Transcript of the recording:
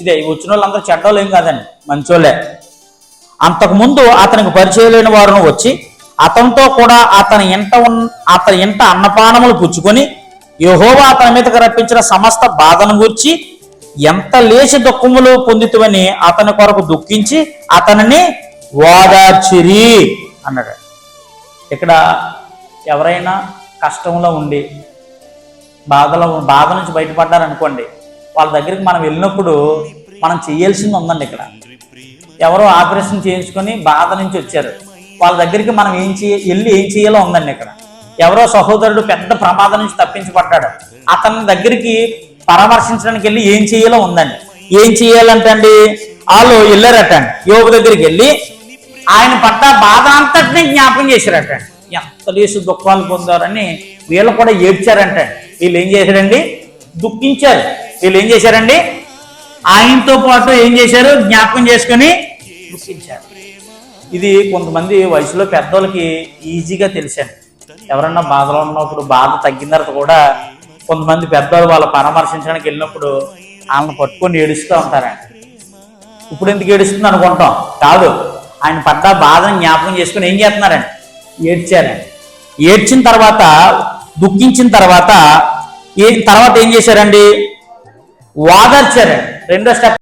ఇదే వచ్చిన వాళ్ళందరూ చెడ్డోళ్ళు ఏం కాదండి, మంచోళ్ళే. అంతకుముందు అతనికి పరిచయం లేని వారును వచ్చి అతనితో కూడా అతని ఇంట అన్నపానములు పుచ్చుకొని యెహోవా అతని మీదకి రప్పించిన సమస్త బాధను గూర్చి ఎంత లేచి దుఃఖములు పొందితువని అతని కొరకు దుఃఖించి అతనిని ఓదార్చిరి అన్నాడు. ఇక్కడ ఎవరైనా కష్టంలో ఉండి బాధ నుంచి బయటపడ్డారనుకోండి, వాళ్ళ దగ్గరికి మనం వెళ్ళినప్పుడు మనం చేయాల్సింది ఉందండి. ఇక్కడ ఎవరో ఆపరేషన్ చేయించుకొని బాధ నుంచి వచ్చారు, వాళ్ళ దగ్గరికి మనం వెళ్ళి ఏం చేయాలో ఉందండి. ఇక్కడ ఎవరో సహోదరుడు పెద్ద ప్రమాదం నుంచి తప్పించబడ్డాడు, అతని దగ్గరికి పరామర్శించడానికి వెళ్ళి ఏం చేయాలో ఉందండి. ఏం చేయాలంటే అండి, వాళ్ళు వెళ్ళారటండి యోగు దగ్గరికి వెళ్ళి ఆయన పడ్డ బాధ అంతటినీ జ్ఞాపకం చేశారట. ఎంత లేసు దుఃఖాలు పొందారని వీళ్ళు కూడా ఏడ్చారంటే. వీళ్ళు ఏం చేశారండి, దుఃఖించారు. వీళ్ళు ఏం చేశారండి, ఆయనతో పాటు ఏం చేశారు, జ్ఞాపకం చేసుకొని దుఃఖించారు. ఇది కొంతమంది వయసులో పెద్దోళ్ళకి ఈజీగా తెలిసాను. ఎవరన్నా బాధలో ఉన్నప్పుడు బాధ తగ్గిన తర్వాత కూడా కొంతమంది పెద్దవాళ్ళు వాళ్ళ పరామర్శించడానికి వెళ్ళినప్పుడు వాళ్ళని పట్టుకొని ఏడుస్తూ ఉంటారండి. ఇప్పుడు ఎందుకు ఏడుస్తుంది అనుకుంటాం, కాదు, ఆయన పడ్డ బాధను జ్ఞాపకం చేసుకుని ఏం చేస్తున్నారండి, ఏడ్చారండి. ఏడ్చిన తర్వాత దుఃఖించిన తర్వాత ఏం చేశారండి, ఓదార్చారండి. రెండో స్టెప్